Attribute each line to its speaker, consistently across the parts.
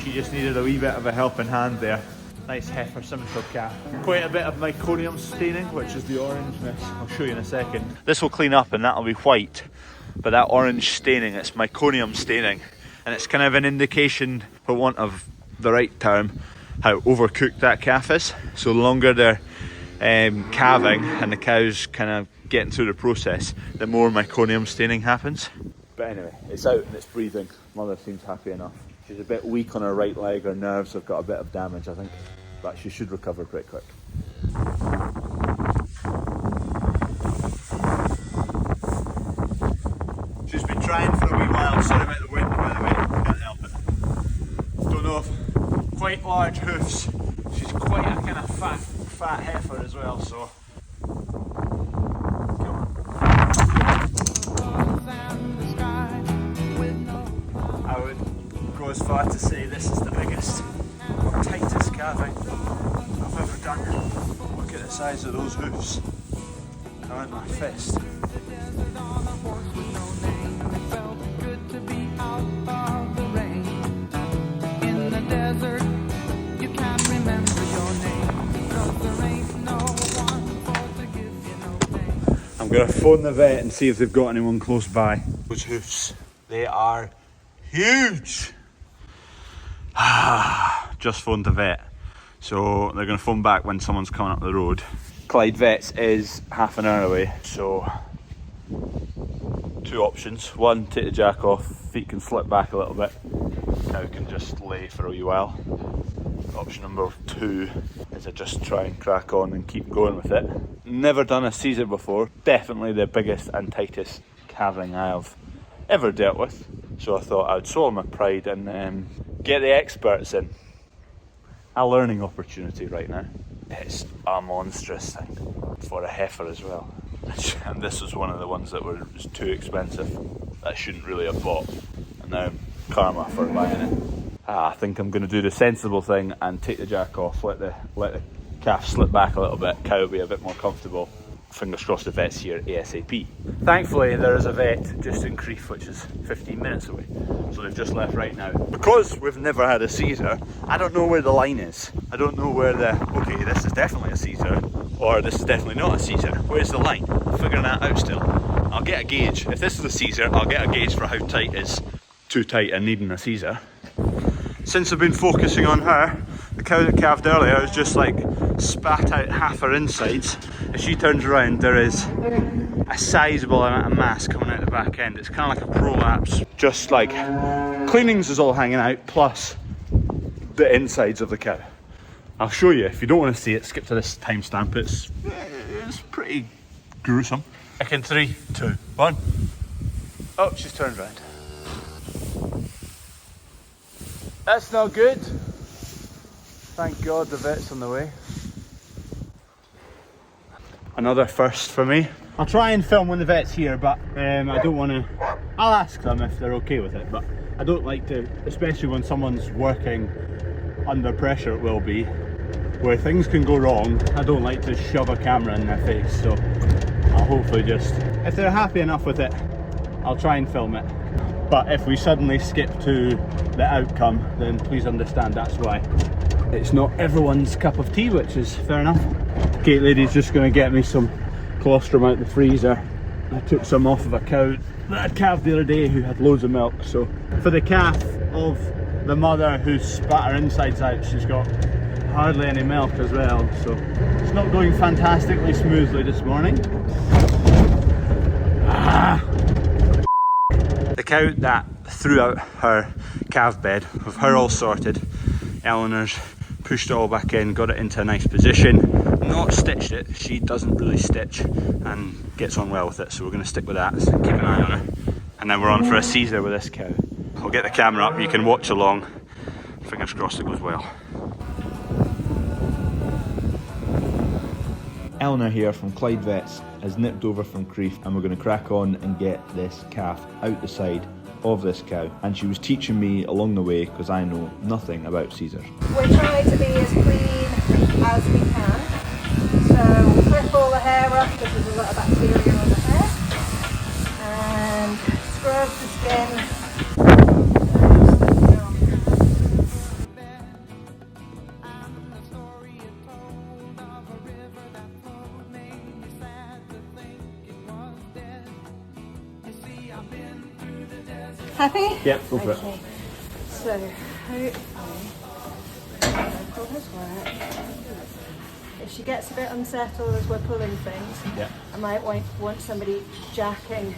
Speaker 1: She just needed a wee bit of a helping hand there. Nice heifer symmetrical calf. Quite a bit of meconium staining, which is the orangeness. I'll show you in a second. This will clean up and that'll be white, but that orange staining, it's meconium staining, and it's kind of an indication, for want of the right term, how overcooked that calf is. So the longer they're calving and the cow's kind of getting through the process, the more meconium staining happens. But anyway, it's out and it's breathing. Mother seems happy enough. She's a bit weak on her right leg, her nerves have got a bit of damage, I think, but she should recover pretty quick. She's been trying for a wee while. Sorry about the wind, by the way, can't help it. Don't know if quite large hoofs. She's quite a kind of fat heifer as well, so. I would go as far to say this is the biggest or tightest calving I've ever done. Look at the size of those hoofs. Around my fist. I'm going to phone the vet and see if they've got anyone close by. Those hoofs, they are huge. Just phoned the vet, so they're going to phone back when someone's coming up the road. Clyde Vets is half an hour away, so two options. One, take the jack off, feet can slip back a little bit, cow can just lay for a wee while. Option number two is to just try and crack on and keep going with it. Never done a Caesar before, definitely the biggest and tightest calving I have ever dealt with, so I thought I'd swallow my pride and get the experts in. A learning opportunity right now. It's a monstrous thing for a heifer as well, and this was one of the ones that were just too expensive that I shouldn't really have bought, and now karma for buying it. I think I'm going to do the sensible thing and take the jack off, let the calf slip back a little bit, cow will be a bit more comfortable. Fingers crossed the vet's here ASAP. Thankfully there is a vet just in Crawford, which is 15 minutes away, so they've just left right now. Because we've never had a Caesar, I don't know where the line is. I don't know where okay, this is definitely a Caesar, or this is definitely not a Caesar. Where's the line? I'm figuring that out still. I'll get a gauge. If this is a Caesar, I'll get a gauge for how tight is too tight and needing a Caesar. Since I've been focusing on her, the cow that calved earlier has just like spat out half her insides. If she turns around, there is a sizable amount of mass coming out the back end. It's kind of like a prolapse, just like cleanings is all hanging out, plus the insides of the cow. I'll show you. If you don't want to see it, skip to this timestamp. It's pretty gruesome. In 3, 2, 1. Oh, she's turned around. That's not good. Thank God the vet's on the way. Another first for me. I'll try and film when the vet's here, but I don't want to. I'll ask them if they're okay with it, but I don't like to, especially when someone's working under pressure, it will be, where things can go wrong. I don't like to shove a camera in their face, so I'll hopefully just, if they're happy enough with it, I'll try and film it. But if we suddenly skip to the outcome, then please understand that's why. It's not everyone's cup of tea, which is fair enough. Kate Lady's just going to get me some colostrum out the freezer. I took some off of a cow that I'd calved the other day who had loads of milk. So for the calf of the mother who spat her insides out, she's got hardly any milk as well. So it's not going fantastically smoothly this morning. The cow that threw out her calf bed, with her all sorted, Eleanor's pushed it all back in, got it into a nice position, not stitched it. She doesn't really stitch and gets on well with it, so we're going to stick with that, so keep an eye on her. And then we're on for a Caesar with this cow. I'll get the camera up, you can watch along. Fingers crossed it goes well. Eleanor here from Clyde Vets has nipped over from Crawford, and we're going to crack on and get this calf out the side of this cow, and she was teaching me along the way because I know nothing about Caesars.
Speaker 2: We're trying to be as clean as we can, so we clip all the hair off because there's a lot of bacteria on the hair, and scrub the skin Happy?
Speaker 1: Yep, go for
Speaker 2: okay. So, hopefully, pull his work. If she gets a bit unsettled as we're pulling things,
Speaker 1: Yeah.
Speaker 2: I might want somebody jacking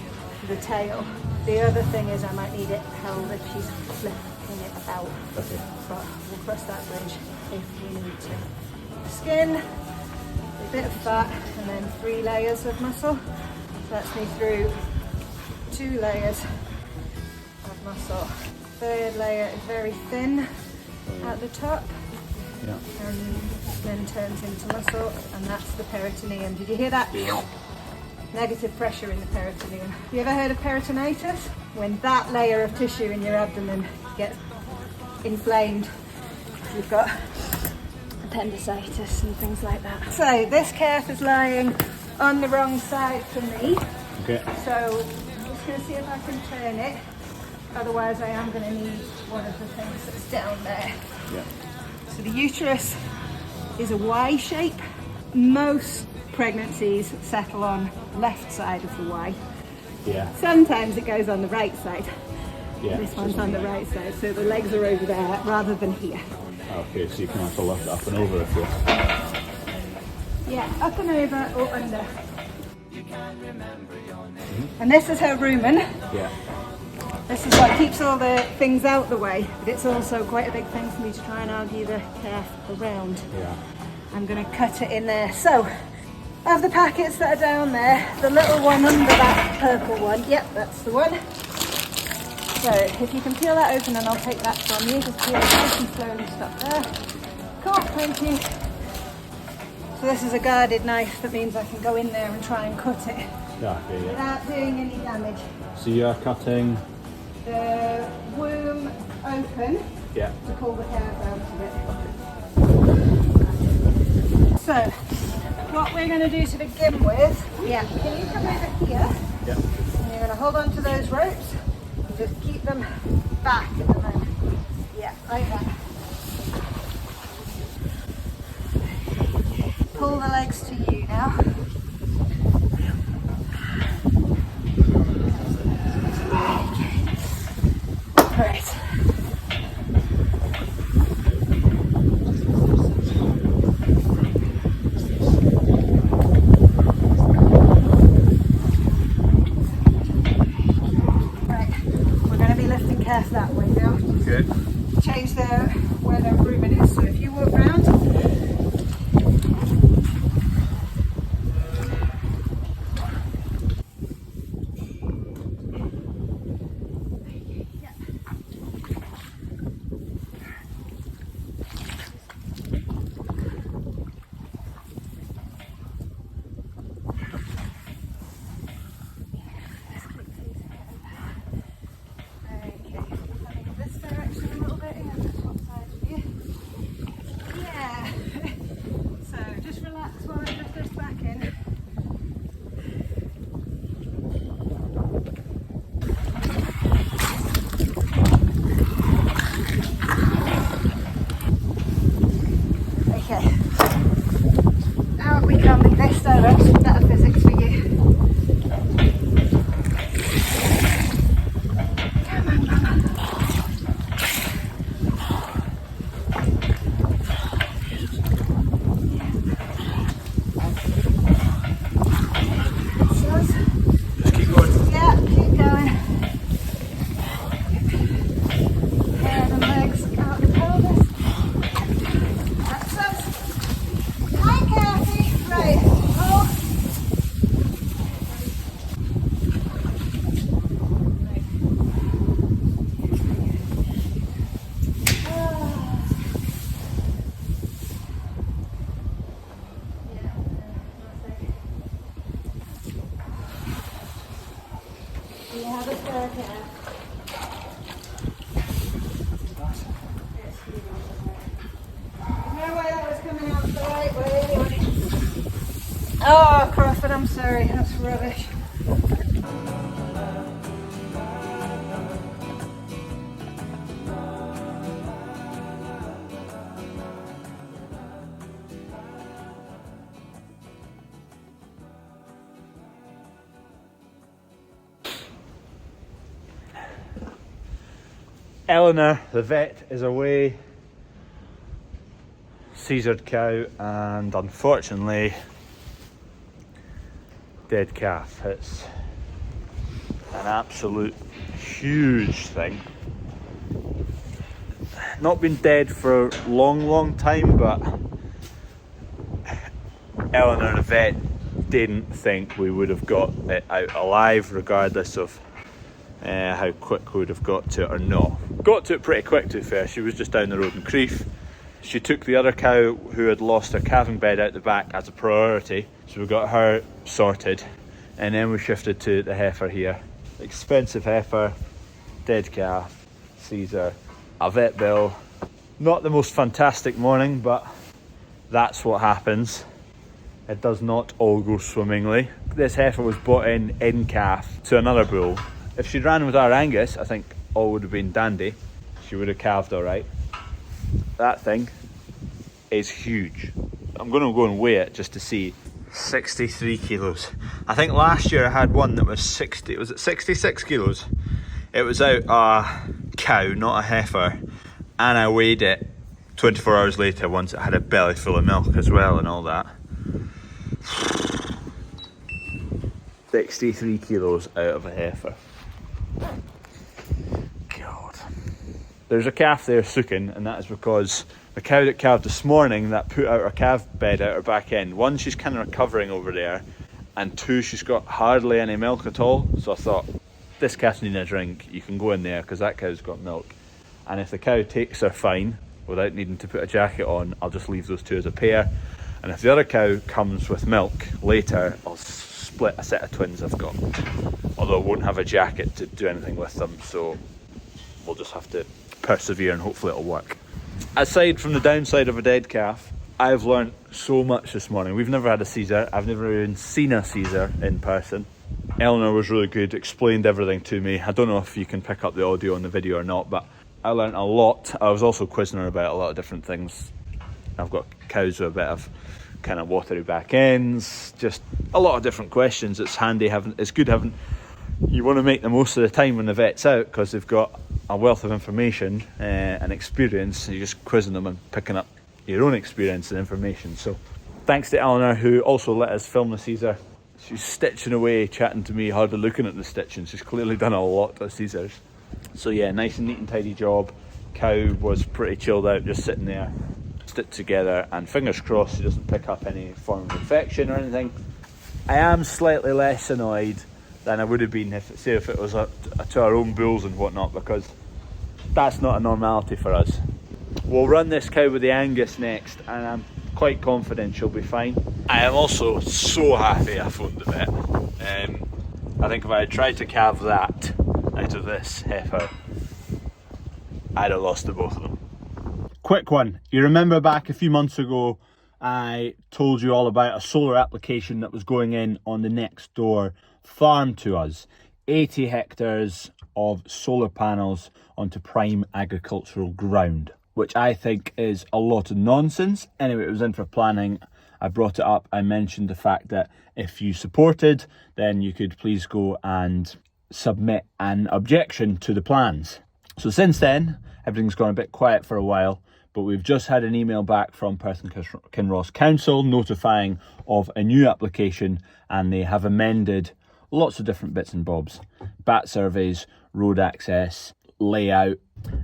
Speaker 2: the tail. The other thing is I might need it held if she's flipping it about.
Speaker 1: Okay.
Speaker 2: But we'll cross that bridge if we need to. Skin, a bit of fat, and then 3 layers of muscle. So that's me through 2 layers of muscle. 3rd layer is very thin at the top.
Speaker 1: Yeah.
Speaker 2: And then turns into muscle, and that's the peritoneum. Did you hear that?
Speaker 1: Yeah.
Speaker 2: Negative pressure in the peritoneum. Have you ever heard of peritonitis? When that layer of tissue in your abdomen gets inflamed, you've got appendicitis and things like that. So this calf is lying on the wrong side for me.
Speaker 1: Okay.
Speaker 2: So I'm just going to see if I can turn it. Otherwise I am going to need one of the things that's down there.
Speaker 1: Yeah.
Speaker 2: So the uterus is a Y shape. Most pregnancies settle on the left side of the Y.
Speaker 1: Yeah.
Speaker 2: Sometimes it goes on the right side.
Speaker 1: Yeah.
Speaker 2: This one's on the right side, so the legs are over there rather than here.
Speaker 1: Okay, so you can have to lift it up and over if you.
Speaker 2: Yeah, up and over or under. And this is her rumen.
Speaker 1: Yeah.
Speaker 2: This is what keeps all the things out the way, but it's also quite a big thing for me to try and argue the calf around.
Speaker 1: Yeah.
Speaker 2: I'm going to cut it in there. So, of the packets that are down there, the little one under that purple one, yep, that's the one. So, if you can peel that open and I'll take that from you, just peel it nice and slowly, stop there. Cool, thank you. So this is a guarded knife, that means I can go in there and try and cut it
Speaker 1: Yeah, okay, yeah.
Speaker 2: without doing any damage.
Speaker 1: So you are cutting.
Speaker 2: The womb open
Speaker 1: Yeah.
Speaker 2: to pull the calf out of it. So, what we're going to do to begin with, yeah, can you come over here?
Speaker 1: Yeah.
Speaker 2: And you're going to hold on to those ropes and just keep them back at the moment. Yeah, like that. Pull the legs to you now. Right. We're going to be lifting calf that way now.
Speaker 1: Okay.
Speaker 2: Change where the rumen is. So if you walk round. Better physics for you. Come on, mama.
Speaker 1: Just keep going.
Speaker 2: Yeah, keep going. Head and legs out the pelvis. That's us. Hi, Kathy. Right. Hold. You have a spare calf. No way that was coming out the right way anyway. Oh, Crawford, I'm sorry. That's rubbish.
Speaker 1: Eleanor, the vet, is away. Caesared cow, and unfortunately, dead calf. It's an absolute huge thing. Not been dead for a long time, but Eleanor, the vet, didn't think we would have got it out alive, regardless of how quick we would have got to it or not. Got to it pretty quick, to be fair. She was just down the road in Crawford. She took the other cow who had lost her calving bed out the back as a priority, so we got her sorted, and then we shifted to the heifer here. Expensive heifer, dead calf, Caesar, a vet bill. Not the most fantastic morning, but that's what happens. It does not all go swimmingly. This heifer was bought in calf to another bull. If she'd ran with our Angus, I think all would have been dandy. She would have calved all right. That thing is huge. I'm going to go and weigh it just to see. 63 kilos. I think last year I had one that was 60, was it 66 kilos? It was out a cow, not a heifer, and I weighed it 24 hours later once it had a belly full of milk as well and all that. 63 kilos out of a heifer. God. There's a calf there sucking, and that is because the cow that calved this morning that put out her calf bed out her back end, one, she's kind of recovering over there, and two, she's got hardly any milk at all. So I thought, this calf's needing a drink, you can go in there because that cow's got milk. And if the cow takes her fine without needing to put a jacket on, I'll just leave those two as a pair. And if the other cow comes with milk later, I'll split a set of twins I've got. Although I won't have a jacket to do anything with them, so we'll just have to persevere and hopefully it'll work. Aside from the downside of a dead calf, I've learned so much this morning. We've never had a Caesar. I've never even seen a Caesar in person. Eleanor was really good, explained everything to me. I don't know if you can pick up the audio on the video or not, but I learned a lot. I was also quizzing her about a lot of different things. I've got cows with a bit of kind of watery back ends, just a lot of different questions. It's handy having, it's good having, you want to make the most of the time when the vet's out because they've got a wealth of information and experience. You're just quizzing them and picking up your own experience and information. So thanks to Eleanor, who also let us film the Caesar. She's stitching away, chatting to me, hardly looking at the stitching. She's clearly done a lot of Caesars. So yeah, nice and neat and tidy job. Cow was pretty chilled out, just sitting there, stitched together, and fingers crossed she doesn't pick up any form of infection or anything. I am slightly less annoyed than I would have been if it was to our own bulls and whatnot, because that's not a normality for us. We'll run this cow with the Angus next, and I'm quite confident she'll be fine. I am also so happy I phoned the vet. I think if I had tried to calve that out of this heifer, I'd have lost the both of them. Quick one, you remember back a few months ago I told you all about a solar application that was going in on the next door farm to us. 80 hectares of solar panels onto prime agricultural ground, which I think is a lot of nonsense. Anyway, it was in for planning. I brought it up. I mentioned the fact that if you supported, then you could please go and submit an objection to the plans. So since then, everything's gone a bit quiet for a while, but we've just had an email back from Perth and Kinross Council notifying of a new application, and they have amended lots of different bits and bobs. Bat surveys, road access, layout,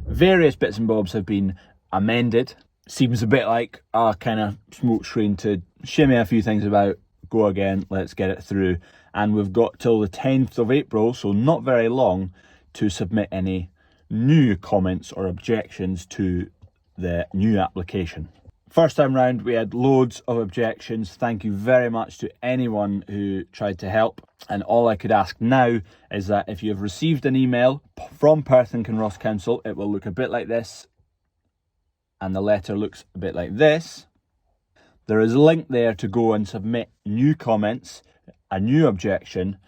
Speaker 1: various bits and bobs have been amended. Seems a bit like a kind of smoke screen to shimmy a few things about, go again, let's get it through. And we've got till the 10th of April, so not very long, to submit any new comments or objections to the new application. First time round, we had loads of objections. Thank you very much to anyone who tried to help. And all I could ask now is that if you have received an email from Perth and Kinross Council, it will look a bit like this, and the letter looks a bit like this. There is a link there to go and submit new comments, a new objection,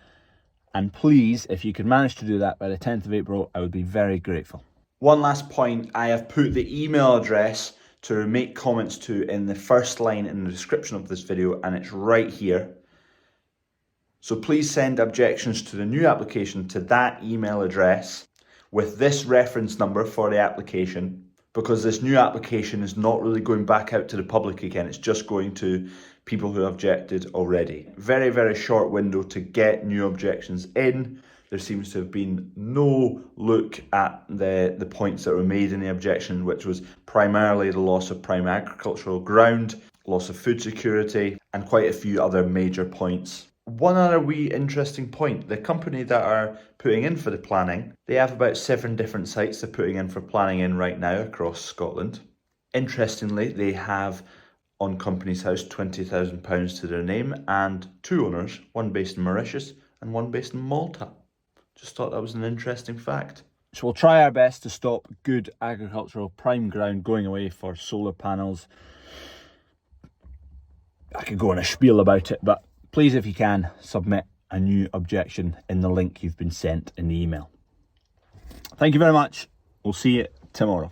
Speaker 1: and please, if you could manage to do that by the 10th of April, I would be very grateful. One last point, I have put the email address to make comments to in the first line in the description of this video, and it's right here. So please send objections to the new application to that email address. with this reference number for the application, because this new application is not really going back out to the public again. It's just going to people who objected already. Very, very short window to get new objections in. There seems to have been no look at the points that were made in the objection, which was primarily the loss of prime agricultural ground, loss of food security, and quite a few other major points. One other wee interesting point, the company that are putting in for the planning, they have about 7 different sites they're putting in for planning in right now across Scotland. Interestingly, they have on Companies House £20,000 to their name and 2 owners, one based in Mauritius and one based in Malta. Just thought that was an interesting fact. So we'll try our best to stop good agricultural prime ground going away for solar panels. I could go on a spiel about it, but please, if you can, submit a new objection in the link you've been sent in the email. Thank you very much. We'll see you tomorrow.